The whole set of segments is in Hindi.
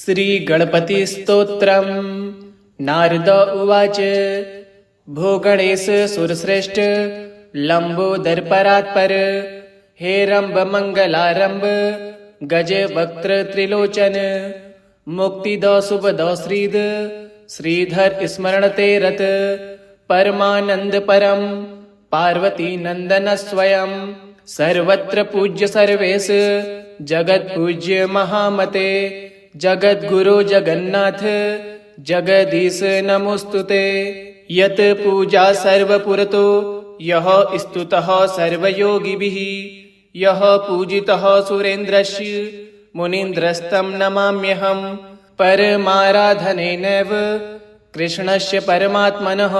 श्रीगणपतिस्तोत्रम्। नारद उवाच। भो गणेश सुरश्रेष्ठ लंबोदरपरात्पर, हेरंब मंगलारंभ गज वक्त्र त्रिलोचन, मुक्तिदो शुभदो श्रीद श्रीधर स्मरण ते रत, परमानंद परम पार्वती नंदन स्वयं, सर्वत्र पूज्य सर्वेश जगत पूज्य महामते, जगत गुरु जगन्नाथ जगदीश नमोस्तुते। यत पूजा सर्वपुरतो यः स्तुतः सर्वयोगिभिः, यः पूजितः सुरेन्द्रस्य मुनीन्द्रस्तं नमाम्यहम्। परमाराधनेनैव कृष्णस्य परमात्मनः,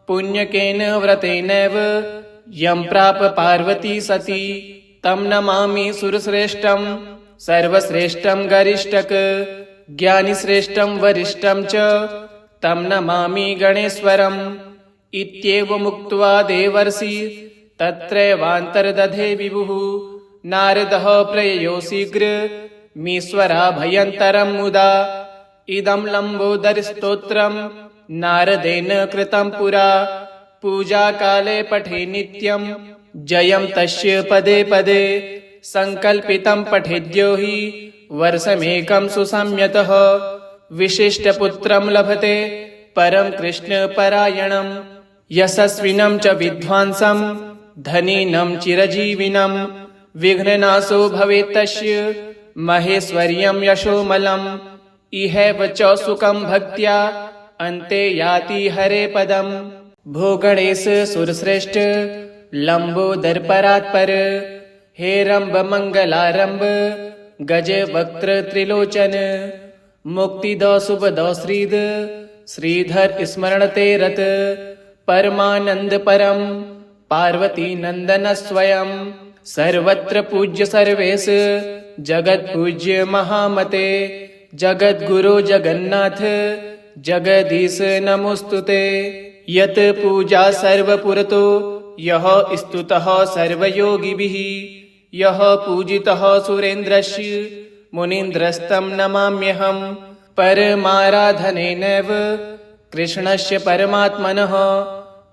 पुण्यकेन व्रतेनैव यं प्राप पार्वती सती, तं नमामि सुरश्रेष्ठं सर्वश्रेष्ठं गरिष्ठक, ज्ञानिश्रेष्ठं वरिष्ठं च तं नमामि गणेश्वरम्। इत्येवमुक्त्वा देवर्षि तत्रैवान्तर्दधे विभुः, नारदः प्रययो शीघ्रमीश्वराभयन्तरं मुदा। इदं लम्बोदरस्तोत्रं नारदेन कृतं पुरा, पूजाकाले पठे नित्यं जयं तस्य पदे पदे, संकल्पितं पठेद्यो हि वर्षमेकं सुसंयतः, विशिष्टपुत्रं लभते परं कृष्णपरायणं, यशस्विनं च विद्वांसं धनिनं चिरजीविनं, विघ्ननाशो भवेत् तस्य महेश्वर्यं यशोमलम्। इहैव च सुखं भक्त्या अन्ते याति हरे पदम्। भो गणेश सुरश्रेष्ठ लंबोदरपरात्पर, हेरंब मंगलारंभ गज वक्त्र त्रिलोचन, मुक्तिदो शुभदो श्रीद श्रीधर स्मरण ते रत, परमानंद परम पार्वती नंदन स्वयं, सर्वत्र पूज्य सर्वेश जगत पूज्य महामते, जगत गुरु जगन्नाथ जगदीश नमोस्तुते। यत पूजा सर्वपुरतो यः स्तुतः सर्वयोगिभिः, यः पूजितः सुरेन्द्रस्य मुनीन्द्रस्तं नमाम्यहम्। परमाराधनेनैव कृष्णस्य परमात्मनः,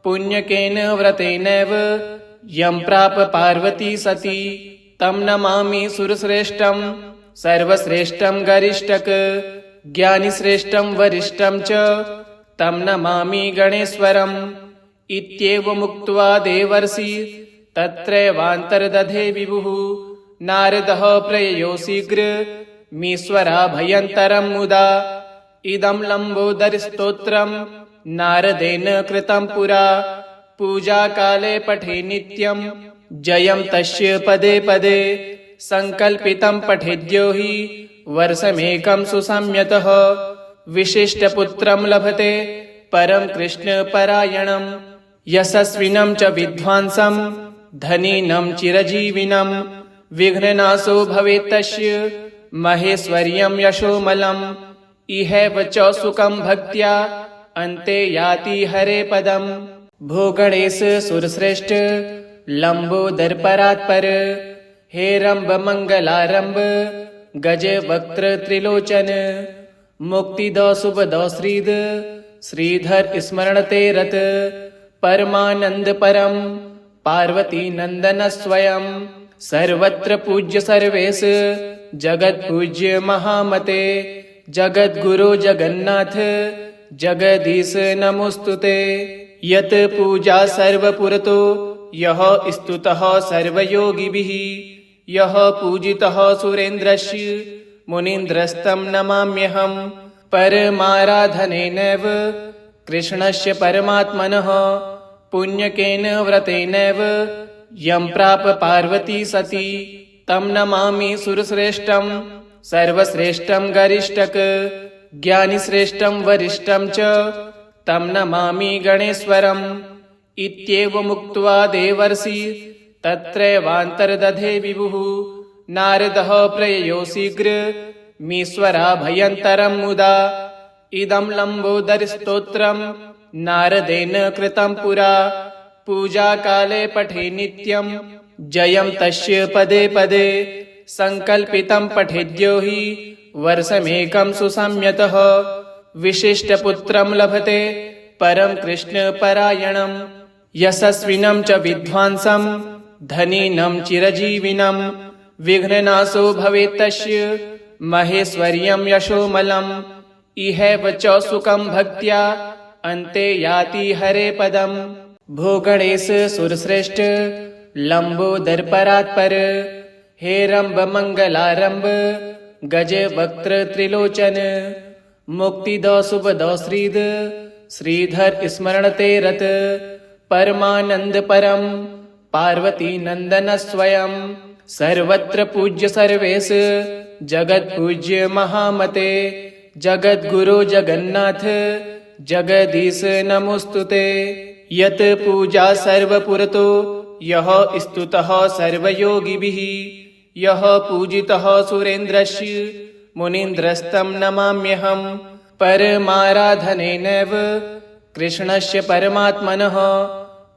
पुण्यकेन व्रतेनैव यं प्राप पार्वती सती, तं नमामि सुरश्रेष्ठं सर्वश्रेष्ठं गरिष्ठक, ज्ञानिश्रेष्ठं वरिष्ठं च तं नमामि गणेश्वरम्। इत्येवमुक्त्वा देवर्षि तत्रैवान्तर्दधे विभुः, नारदः प्रययो शीघ्रमीश्वराभयन्तरं मुदा। इदं लम्बोदरस्तोत्रं नारदेन कृतं पुरा, पूजाकाले पठे नित्यं जयं तस्य पदे पदे, संकल्पितं पठेद्यो हि वर्षमेकं सुसंयतः, विशिष्टपुत्रं लभते परं कृष्णपरायणं, यशस्विनं च विद्वांसं धनिनं चिरजीविनं, विघ्ननाशो भवेत् तस्य महेश्वर्यं यशोमलम्। इहैव च सुखं भक्त्या अन्ते याति हरे पदम्। भो गणेश सुरश्रेष्ठ लंबोदरपरात्पर, हेरंब मंगलारंभ गज वक्त्र त्रिलोचन, मुक्तिदो शुभदो श्रीद श्रीधर स्मरण ते रत, परमानंद परम पार्वती नंदन स्वयं, सर्वत्र पूज्य सर्वेश जगत पूज्य महामते, जगत गुरु जगन्नाथ जगदीश नमोस्तुते। यत पूजा सर्वपुरतो यः स्तुतः सर्वयोगिभिः, यः पूजितः सुरेन्द्रस्य मुनीन्द्रस्तं नमाम्यहम्। परमाराधनेनैव कृष्णस्य परमात्मनः, पुण्यकेन व्रतेनैव यं प्राप पार्वती सती, तं नमामि सुरश्रेष्ठं सर्वश्रेष्ठं गरिष्ठक, ज्ञानिश्रेष्ठं वरिष्ठं च तं नमामि गणेश्वरम्। इत्येवमुक्त्वा देवर्षि तत्रैवान्तर्दधे विभुः, नारदः प्रययो शीघ्रमीश्वराभयन्तरं मुदा। इदं लम्बोदरस्तोत्रं नारदेन कृतं पुरा, पूजाकाले पठे नित्यं जयं तस्य पदे पदे, संकल्पितं पठेद्यो हि वर्षमेकं सुसंयतः विशिष्टपुत्रं लभते परं कृष्णपरायणं यशस्विनं च विद्वांसं धनिनं चिरजीविनं विघ्ननाशो भवेत् तस्य महेश्वर्यं यशोमलम् इहैव च सुखं भक्त्या अन्ते याति हरे पदम्। भो गणेश सुरश्रेष्ठ लंबोदर परात्पर हे रंब मंगलारंभ गज वक्त्र त्रिलोचन मुक्तिदो शुभदो श्रीद श्रीधर स्मरण ते रत परमानंद परम पार्वती नंदन स्वयं सर्वत्र पूज्य सर्वेश जगत पूज्य महामते जगत गुरु जगन्नाथ जगदीश नमोस्तुते। यत पूजा सर्वपुरतो यः स्तुतः सर्वयोगिभिः यः पूजितः सुरेन्द्रस्य मुनीन्द्रस्तं नमाम्यहम्। परमाराधनेनैव कृष्णस्य परमात्मनः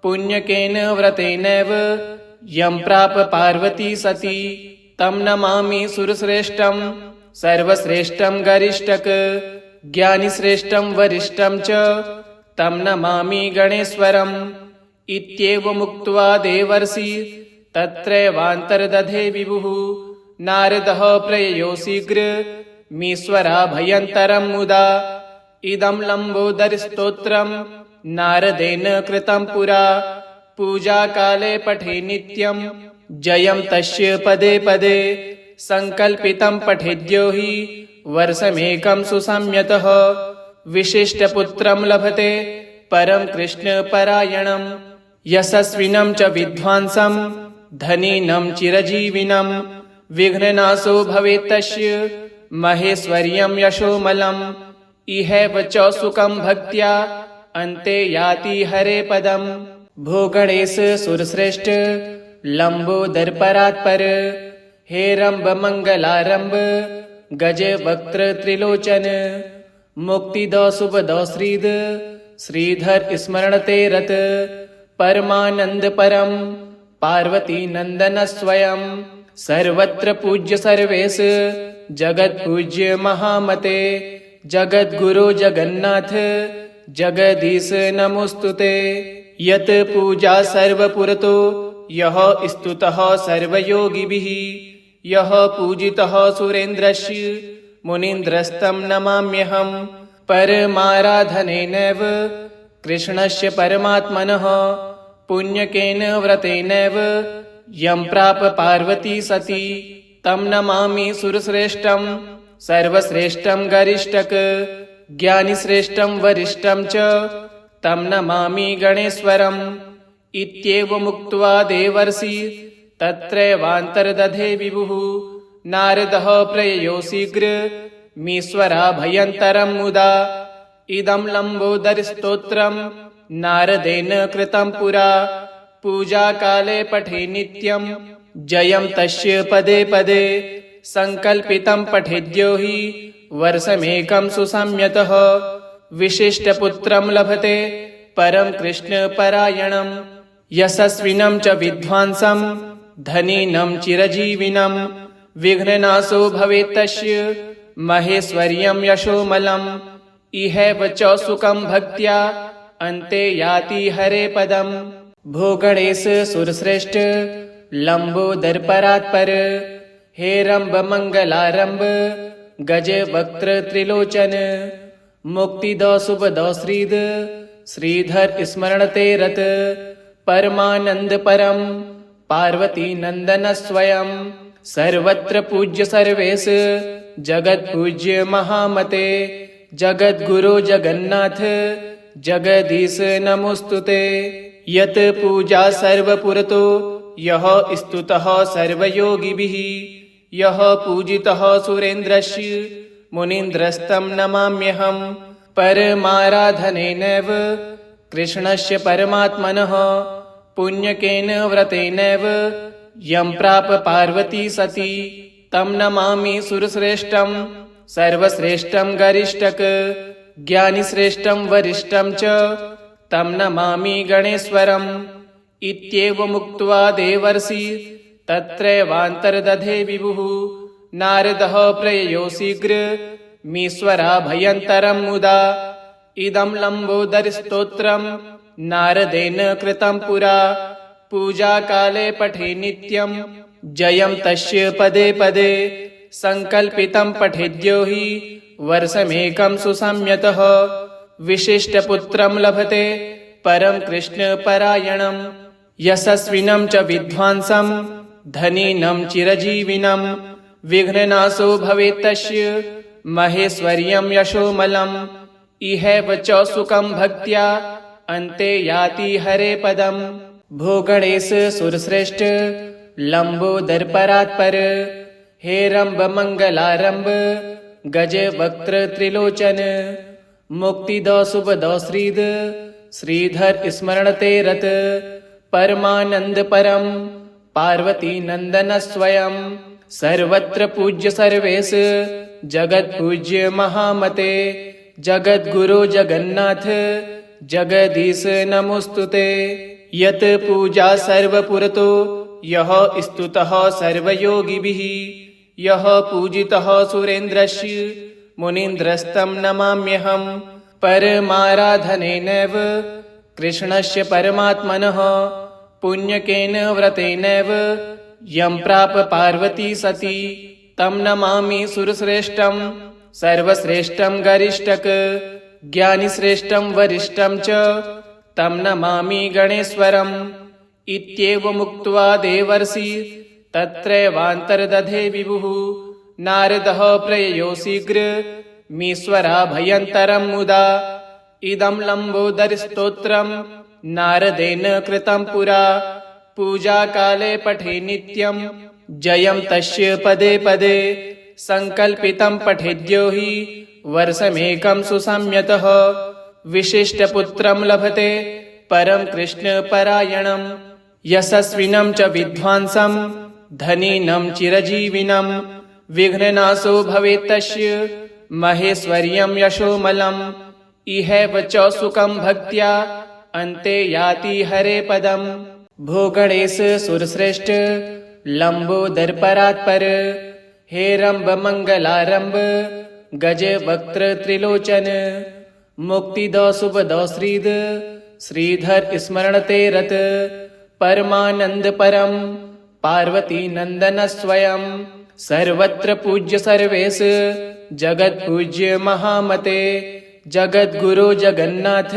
पुण्यकेन व्रतेनैव यं प्राप पार्वती सती तं नमामि सुरश्रेष्ठं सर्वश्रेष्ठं गरिष्ठक ज्ञानिश्रेष्ठं वरिष्ठं च तं नमामि गणेश्वरम्। इत्येवमुक्त्वा देवर्षि तत्रैवान्तर्दधे विभुः नारदः प्रययो शीघ्र मीश्वराभयन्तरं मुदा इदं लम्बोदरस्तोत्रं नारदेन कृतं पुरा पूजाकाले पठे नित्यं जयं तस्य पदे पदे संकल्पितं पठेद्यो हि वर्षमेकं सुसंयतः विशिष्टपुत्रं लभते परं कृष्णपरायणं यशस्विनं च विद्वांसं धनिनं चिरजीविनं विघ्ननाशो भवेत् तस्य महेश्वर्यं यशोमलम् इहैव च सुखं भक्त्या अन्ते याति हरे पदम्। भो गणेश सुरश्रेष्ठ लंबोदर परात्पर हे रंब मंगलारंभ गज वक्त्र त्रिलोचन मुक्तिदो शुभदो श्रीद श्रीधर स्मरण ते रत परमानंद परम पार्वती नंदन स्वयं सर्वत्र पूज्य सर्वेश जगत पूज्य महामते जगत गुरु जगन्नाथ जगदीश नमोस्तुते। यत पूजा सर्वपुरतो यः स्तुतः सर्वयोगिभिः यः पूजितः सुरेन्द्रस्य मुनीन्द्रस्तं नमाम्यहम्। परमाराधनेनैव कृष्णस्य परमात्मनः पुण्यकेन व्रतेनैव यं प्राप पार्वती सती तं नमामि सुरश्रेष्ठं सर्वश्रेष्ठं गरिष्ठक ज्ञानिश्रेष्ठं वरिष्ठं च तं नमामि गणेश्वरम्। इत्येवमुक्त्वा देवर्षि तत्रैवान्तर्दधे विभुः नारदः प्रययो शीघ्र मीश्वराभयन्तरं मुदा इदं लम्बोदरस्तोत्रं नारदेन कृतं पुरा पूजाकाले पठे नित्यं जयं तस्य पदे पदे संकल्पितं पठेद्यो हि वर्षमेकं सुसंयतः विशिष्टपुत्रं लभते परं कृष्णपरायणं यशस्विनं च विद्वांसं धनिनं चिरजीविनं विघ्ननाशो भवेत् तस्य महेश्वर्यं यशोमलम् इहैव च सुखं भक्त्या अन्ते याति हरे पदम्। भो गणेश सुरश्रेष्ठ लंबोदर परात्पर हे रंब मंगलारंभ गज वक्त्र त्रिलोचन मुक्तिदो शुभदो श्रीद श्रीधर स्मरण ते रत परमानंद परम पार्वती नंदन स्वयं सर्वत्र पूज्य सर्वेश जगत पूज्य महामते जगत गुरु जगन्नाथ जगदीश नमोस्तुते। यत पूजा सर्वपुरतो यः स्तुतः सर्वयोगिभिः यः पूजितः सुरेन्द्रस्य मुनीन्द्रस्तं नमाम्यहम्। परमाराधनेनैव कृष्णस्य परमात्मनः पुण्यकेन व्रतेनैव यं प्राप पार्वती सती तं नमामि सुरश्रेष्ठं सर्वश्रेष्ठं गरिष्ठक ज्ञानिश्रेष्ठं वरिष्ठं च तं नमामि गणेश्वरम्। इत्येवमुक्त्वा देवर्षि तत्रैवान्तर्दधे विभुः नारदः प्रययो शीघ्रमीश्वराभयन्तरं मुदा इदं लम्बोदरस्तोत्रं नारदेन कृतं पुरा पूजाकाले पठे नित्यं जयं तस्य पदे पदे संकल्पितं पठेद्यो हि वर्षमेकं सुसंयतः विशिष्टपुत्रं लभते परं कृष्णपरायणं यशस्विनं च विद्वांसं धनिनं चिरजीविनं विघ्ननाशो भवेत् तस्य महेश्वर्यं यशोमलम् इहैव च सुखं भक्त्या अन्ते याति हरे पदम् भो गणेश सुरश्रेष्ठ लंबोदर परात्पर हेरंब मंगलारंब गज वक्त्र त्रिलोचन मुक्तिदो शुभदो श्रीद श्रीधर स्मरण ते रत परमानंद परम पार्वती नंदन स्वयं सर्वत्र पूज्य सर्वेश जगत पूज्य महामते जगत गुरु जगन्नाथ जगदीश नमोस्तुते यत पूजा सर्वपुरतो यः स्तुतः सर्वयोगिभिः यः पूजितः सुरेन्द्रस्य मुनीन्द्रस्तं नमाम्यहं परमाराधनेनैव कृष्णस्य परमात्मनः पुण्यकेन व्रतेनैव यं प्राप पार्वती सती तं नमामि सुरश्रेष्ठं सर्वश्रेष्ठं गरिष्ठक ज्ञानिश्रेष्ठं वरिष्ठं च तं नमामि गणेश्वरम् इत्येवमुक्त्वा देवर्षि तत्रैवान्तर्दधे विभुः नारदः प्रययो शीघ्रमीश्वराभयन्तरं मुदा इदं लम्बोदरस्तोत्रं नारदेन कृतं पुरा पूजाकाले पठे नित्यं जयं तस्य पदे पदे संकल्पितं पठेद्यो हि वर्षमेकं सुसंयतः विशिष्टपुत्रं लभते परं कृष्णपरायणं यशस्विनं च विद्वांसं धनिनं चिरजीविनं विघ्ननाशो भवेत् तस्य महेश्वर्यं यशोमलम् इहैव च सुखं भक्त्या अन्ते याति हरे पदम् भो गणेश सुरश्रेष्ठ लंबोदर परात्पर हेरंब मंगलारंब गज वक्त्र त्रिलोचन मुक्तिदो शुभदो श्रीद श्रीधर स्मरण ते रत परमानंद परम पार्वती नंदन स्वयं सर्वत्र पूज्य सर्वेश जगत पूज्य महामते जगत गुरु जगन्नाथ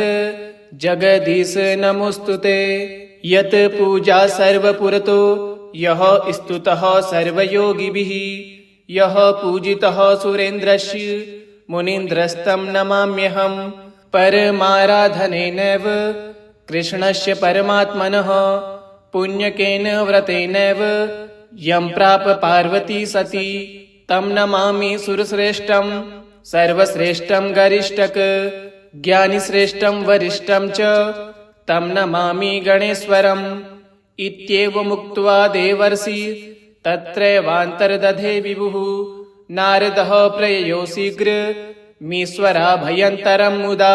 जगदीश नमोस्तुते यत पूजा सर्वपुरतो यः स्तुतः सर्वयोगिभिः यः पूजितः सुरेन्द्रस्य मुनीन्द्रस्तं नमाम्यहं परमाराधनेनैव कृष्णस्य परमात्मनः पुण्यकेन व्रतेनैव यं प्राप पार्वती सती तं नमामि सुरश्रेष्ठं सर्वश्रेष्ठं गरिष्ठक ज्ञानिश्रेष्ठं वरिष्ठं च तं नमामि गणेश्वरम् इत्येवमुक्त्वा देवर्षि तत्रैवान्तर्दधे विभुः नारदः प्रययो शीघ्रमीश्वराभयन्तरं मुदा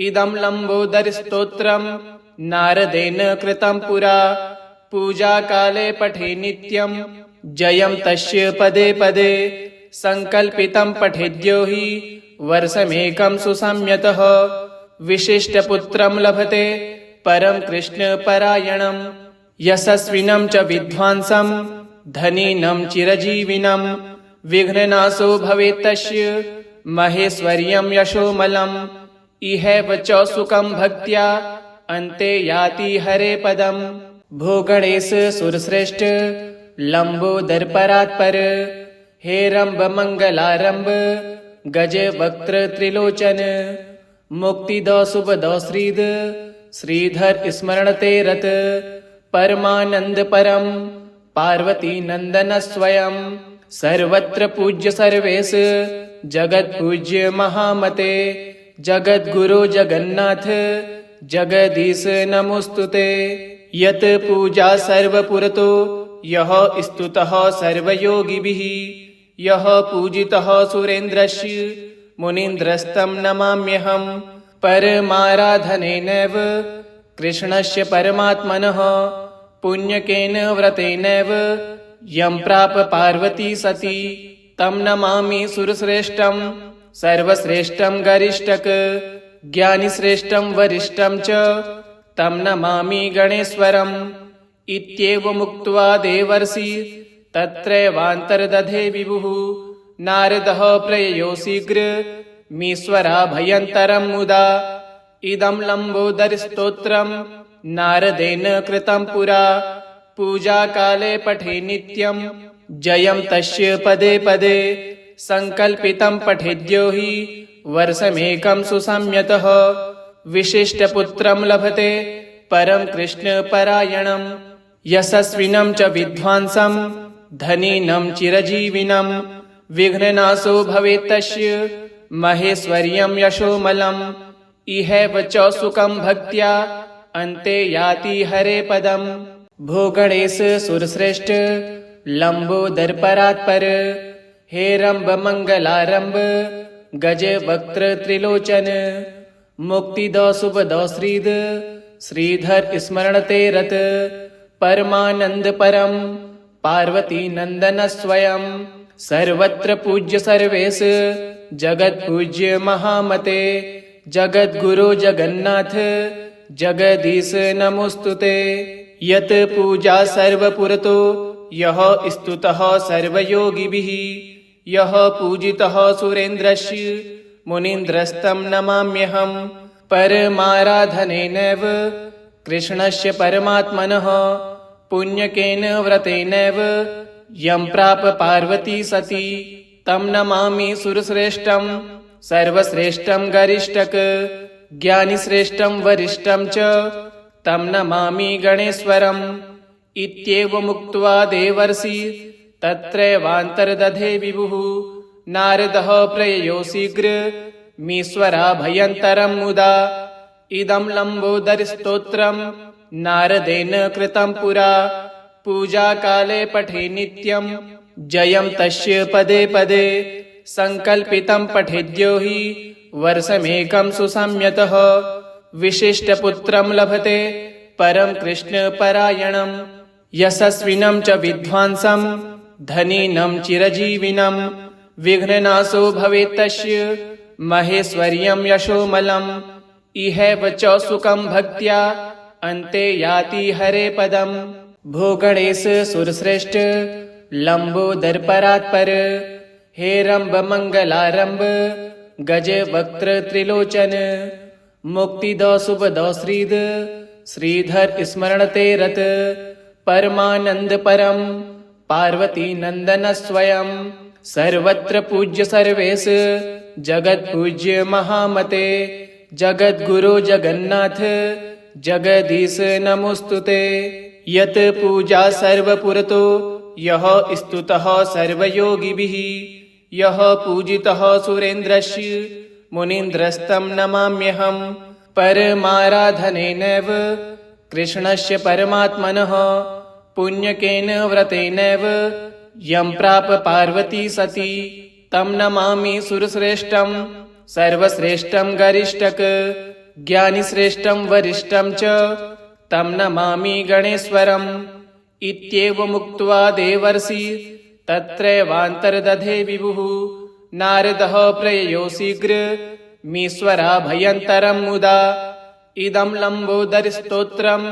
इदं लम्बोदरस्तोत्रं नारदेन कृतं पुरा पूजाकाले पठे नित्यं जयं तस्य पदे पदे संकल्पितं पठेद्यो हि वर्षमेकं सुसंयतः विशिष्टपुत्रं लभते परं कृष्णपरायणं यशस्विनं च विद्वांसं धनिनं चिरजीविनं विघ्ननाशो भवेत् तस्य महेश्वर्यं यशोमलम् इहैव च सुखं भक्त्या अन्ते याति हरे पदम् भो गणेश सुरश्रेष्ठ लंबोदर परात्पर हेरंब मंगलारंब गज वक्त्र त्रिलोचन मुक्तिदो शुभदो श्रीद श्रीधर स्मरण ते रत परमानंद परम पार्वती नंदन स्वयं सर्वत्र पूज्य सर्वेश जगत पूज्य महामते जगत गुरु जगन्नाथ जगदीश नमोस्तुते यत पूजा सर्वपुरतो यः स्तुतः सर्वयोगिभिः यः पूजितः सुरेन्द्रस्य मुनीन्द्रस्तं नमाम्यहं परमाराधनेनैव कृष्णस्य परमात्मनः पुण्यकेन व्रतेनैव यं प्राप पार्वती सती तं नमामि सुरश्रेष्ठं सर्वश्रेष्ठं गरिष्ठक ज्ञानिश्रेष्ठं वरिष्ठं च तं नमामि गणेश्वरम् इत्येवमुक्त्वा देवर्षि तत्रैवान्तर्दधे विभुः नारदः प्रययो शीघ्रमीश्वराभयन्तरं मुदा इदं लम्बोदरस्तोत्रं नारदेन कृतं पुरा पूजाकाले पठे नित्यं जयं तस्य पदे पदे संकल्पितं पठेद्यो हि वर्षमेकं सुसंयतः विशिष्टपुत्रं लभते परं कृष्णपरायणं यशस्विनं च विद्वांसं धनिनं चिरजीविनं विघ्ननाशो भवेत् तस्य महेश्वर्यं यशोमलम् इहैव च सुखं भक्त्या अन्ते याति हरे पदम्। भो गणेश सुरश्रेष्ठ लंबोदरपरात्पर हे रंब मंगलारंब गज वक्त्र त्रिलोचन मुक्तिदो शुभदो श्रीद श्रीधर स्मरण ते रत परमानंद परम पार्वती नंदन स्वयं सर्वत्र पूज्य सर्वेश जगत पूज्य महामते जगत गुरु जगन्नाथ जगदीश नमोस्तुते यत पूजा सर्वपुरतो यः स्तुतः सर्वयोगिभिः यः पूजितः सुरेन्द्रस्य मुनीन्द्रस्तं नमाम्यहम् परमाराधनेनैव कृष्णस्य परमात्मनः पुण्यकेन व्रतेनैव यं प्राप पार्वती सती तं नमामि सुरश्रेष्ठं सर्वश्रेष्ठं गरिष्ठक ज्ञानिश्रेष्ठं वरिष्ठं च तं नमामि गणेश्वरम् इत्येवमुक्त्वा देवर्षि तत्रैवान्तर्दधे विभुः नारदः प्रययो शीघ्रमीश्वराभयन्तरं मुदा इदं लम्बोदरस्तोत्रं नारदेन कृतं पुरा पूजाकाले पठे नित्यं जयं तस्य पदे पदे संकल्पितं पठेद्यो हि वर्षमेकं सुसंयतः विशिष्टपुत्रं लभते परं कृष्णपरायणं यशस्विनं च विद्वांसं धनिनं चिरजीविनं विघ्ननाशो भवेत् तस्य महेश्वर्यं यशोमलम् इहैव च सुखं भक्त्या अन्ते याति हरे पदम्। भो गणेश सुरश्रेष्ठ लंबोदरपरात्पर हे रंब मंगलारंब गज वक्त्र त्रिलोचन मुक्तिदो शुभदो श्रीद श्रीधर स्मरण ते रत परमानंद परम पार्वती नंदन स्वयं सर्वत्र पूज्य सर्वेश जगत पूज्य महामते जगत गुरु जगन्नाथ जगदीश नमोस्तुते यत पूजा सर्वपुरतो यः स्तुतः सर्वयोगिभिः यः पूजितः सुरेन्द्रस्य मुनीन्द्रस्तं नमाम्यहम् परमाराधनेनैव कृष्णस्य परमात्मनः पुण्यकेन व्रतेनैव यं प्राप पार्वती सती तं नमामि सुरश्रेष्ठं सर्वश्रेष्ठं गरिष्ठक ज्ञानिश्रेष्ठं वरिष्ठं च तं नमामि गणेश्वरम् इत्येवमुक्त्वा देवर्षि तत्रैवान्तर्दधे विभुः नारदः प्रययो शीघ्रमीश्वराभयन्तरं मुदा इदं लम्बोदरस्तोत्रं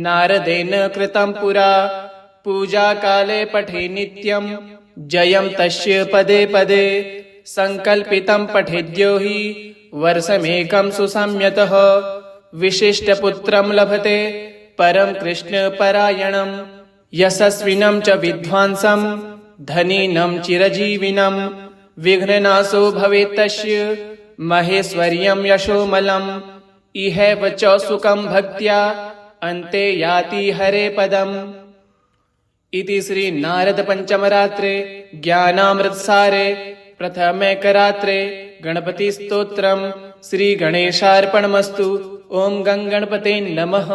नारदेन कृतं पुरा पूजाकाले पठे नित्यं जयं तस्य पदे पदे संकल्पितं पठेद्यो हि वर्षमेकं सुसंयतः विशिष्टपुत्रं लभते परं कृष्णपरायणं यशस्विनं च विद्वांसं धनिनं चिरजीविनं विघ्ननाशो भवेत् तस्य महेश्वर्यं यशोमलम् इहैव च सुखं भक्त्या अन्ते याति हरे पदम्। इति श्री नारद पंचमरात्रे ज्ञानामृतसारे प्रथमैकरात्रे गणपति स्तोत्रम् श्री गणेशार्पणमस्तु। ओम गं गणपते नमः।